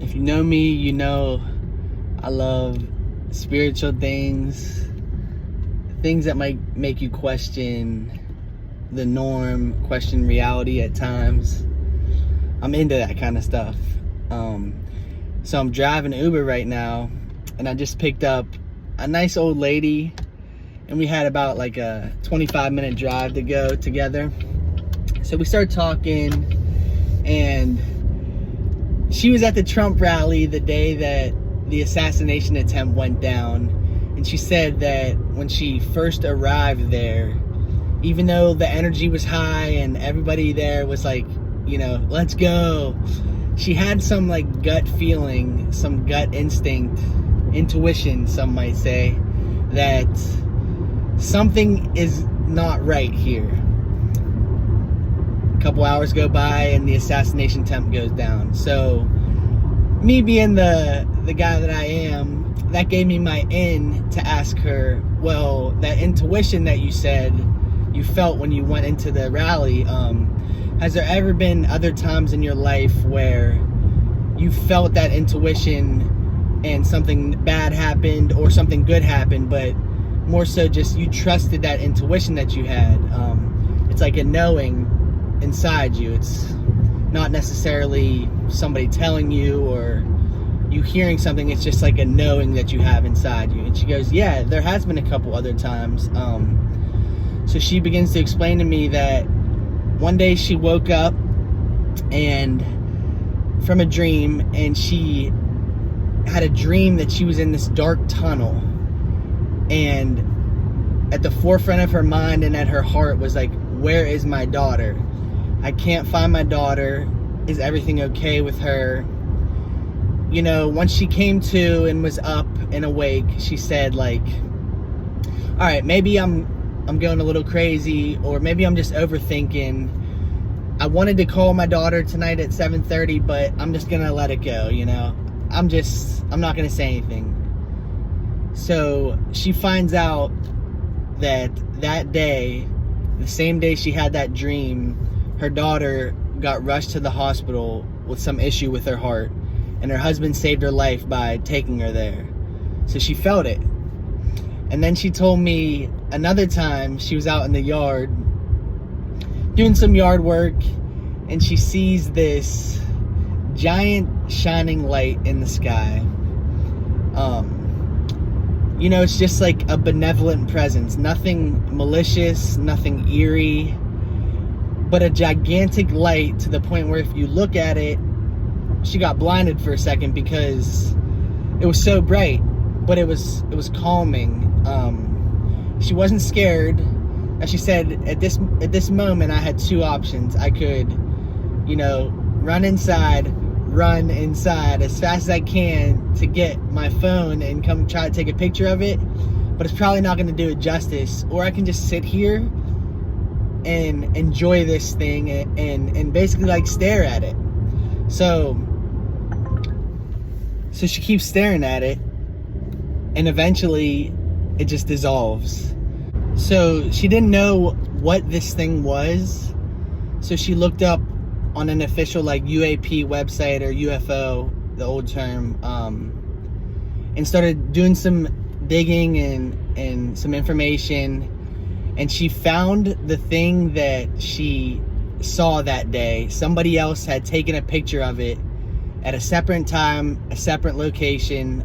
If you know me, you know I love spiritual things that might make you question the norm, question reality at times. I'm into that kind of stuff. So I'm driving Uber right now, and I just picked up a nice old lady, and we had about like a 25-minute drive to go together. So we started talking, and she was at the Trump rally the day that the assassination attempt went down, and she said that when she first arrived there, even though the energy was high and everybody there was like, you know, let's go, she had some like gut feeling, some gut instinct, intuition, some might say, that something is not right here. A couple hours go by and the assassination attempt goes down. So me being the guy that I am, that gave me my in to ask her, well, that intuition that you said you felt when you went into the rally, has there ever been other times in your life where you felt that intuition and something bad happened or something good happened, but more so just you trusted that intuition that you had? It's like a knowing inside you. It's not necessarily somebody telling you or you hearing something. It's just like a knowing that you have inside you. And she goes, yeah, there has been a couple other times. So she begins to explain to me that one day she woke up and from a dream, and she had a dream that she was in this dark tunnel, and at the forefront of her mind and at her heart was like, where is my daughter? I can't find my daughter. Is everything okay with her? You know, once she came to and was up and awake, she said like, all right, maybe I'm going a little crazy, or maybe I'm just overthinking. I wanted to call my daughter tonight at 7:30, but I'm just gonna let it go, you know? I'm not gonna say anything. So she finds out that day, the same day she had that dream, her daughter got rushed to the hospital with some issue with her heart, and her husband saved her life by taking her there. So she felt it. And then she told me another time she was out in the yard doing some yard work, and she sees this giant shining light in the sky. You know, it's just like a benevolent presence, nothing malicious, nothing eerie, but a gigantic light to the point where if you look at it, she got blinded for a second because it was so bright, but it was calming. She wasn't scared. As she said, at this moment I had two options. I could, you know, run inside as fast as I can to get my phone and come try to take a picture of it, but it's probably not going to do it justice. Or I can just sit here and enjoy this thing and basically like stare at it. So she keeps staring at it, and eventually it just dissolves. So she didn't know what this thing was, so she looked up on an official like UAP website, or UFO, the old term, and started doing some digging and some information, and she found the thing that she saw that day. Somebody else had taken a picture of it at a separate time, a separate location,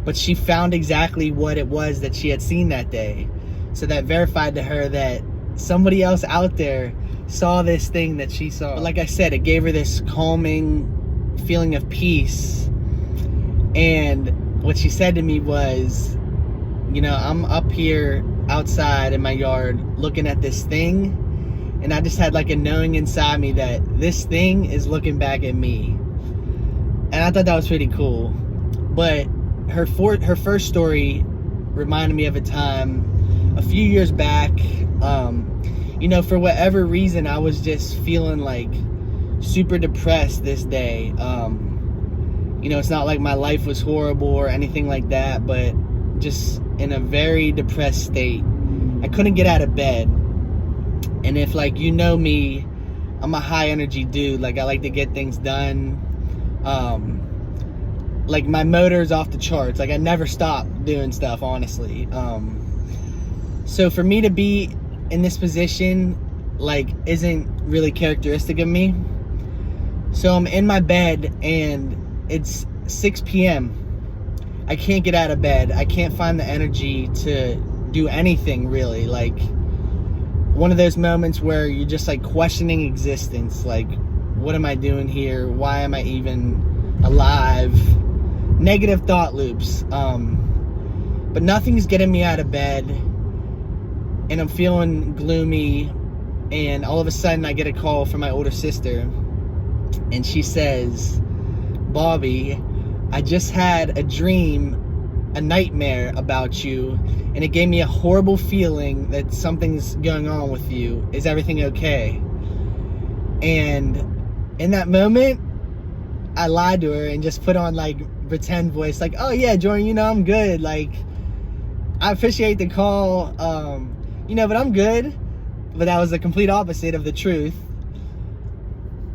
but she found exactly what it was that she had seen that day. So that verified to her that somebody else out there saw this thing that she saw. But like I said, it gave her this calming feeling of peace. And what she said to me was, you know, I'm up here outside in my yard looking at this thing, and I just had like a knowing inside me that this thing is looking back at me. And I thought that was pretty cool. But her first story reminded me of a time a few years back. You know, for whatever reason, I was just feeling like super depressed this day. You know, it's not like my life was horrible or anything like that, but just in a very depressed state. I couldn't get out of bed. And if, like, you know me, I'm a high energy dude. Like, I like to get things done. Like my motor's off the charts. Like I never stop doing stuff, honestly. So for me to be in this position, like, isn't really characteristic of me. So I'm in my bed and it's 6 p.m. I can't get out of bed. I can't find the energy to do anything really. Like one of those moments where you're just like questioning existence. Like, what am I doing here? Why am I even alive? Negative thought loops. But nothing's getting me out of bed. And I'm feeling gloomy. And all of a sudden I get a call from my older sister. And she says, Bobby, I just had a dream, a nightmare about you, and it gave me a horrible feeling that something's going on with you. Is everything okay? And in that moment, I lied to her and just put on like pretend voice, like, oh yeah, Jordan, you know, I'm good. Like, I appreciate the call, you know, but I'm good. But that was the complete opposite of the truth.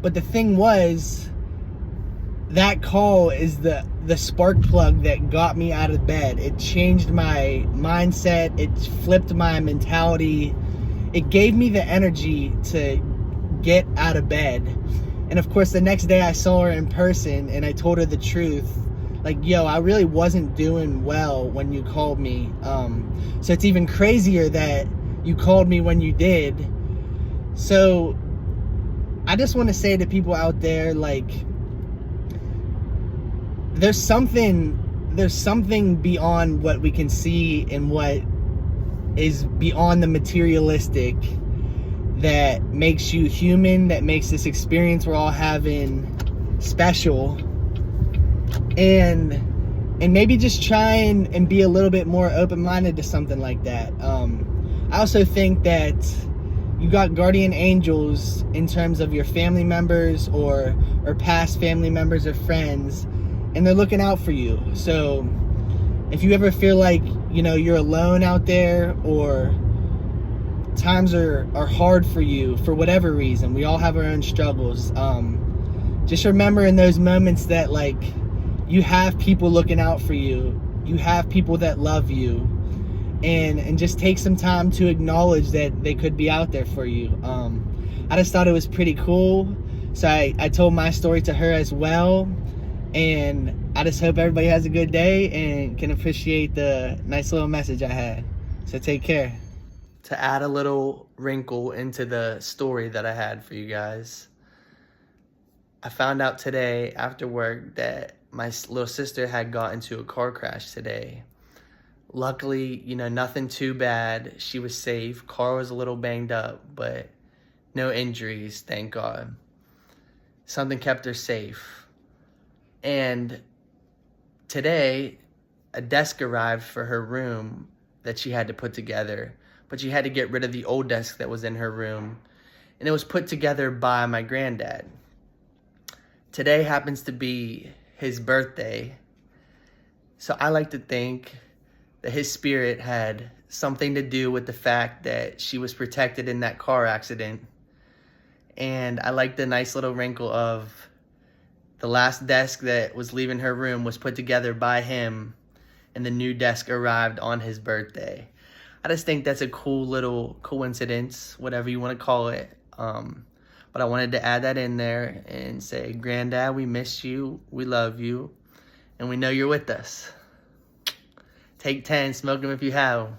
But the thing was, that call is the spark plug that got me out of bed. It changed my mindset. It flipped my mentality. It gave me the energy to get out of bed. And of course, the next day I saw her in person and I told her the truth. Like, yo, I really wasn't doing well when you called me. So it's even crazier that you called me when you did. So I just want to say to people out there, like, there's something beyond what we can see and what is beyond the materialistic that makes you human, that makes this experience we're all having special. And maybe just try and be a little bit more open-minded to something like that. I also think that you got guardian angels in terms of your family members or past family members or friends, and they're looking out for you. So if you ever feel like, you know, you're alone out there, or times are hard for you for whatever reason, we all have our own struggles, just remember in those moments that, like, you have people looking out for you. You have people that love you, and just take some time to acknowledge that they could be out there for you. I just thought it was pretty cool, so I told my story to her as well. And I just hope everybody has a good day and can appreciate the nice little message I had. So take care. To add a little wrinkle into the story that I had for you guys, I found out today after work that my little sister had got into a car crash today. Luckily, you know, nothing too bad. She was safe. Car was a little banged up, but no injuries, thank God. Something kept her safe. And today, a desk arrived for her room that she had to put together, but she had to get rid of the old desk that was in her room, and it was put together by my granddad. Today happens to be his birthday, so I like to think that his spirit had something to do with the fact that she was protected in that car accident. And I like the nice little wrinkle of the last desk that was leaving her room was put together by him, and the new desk arrived on his birthday. I just think that's a cool little coincidence, whatever you want to call it. But I wanted to add that in there and say, Granddad, we miss you, we love you, and we know you're with us. Take 10, smoke them if you have.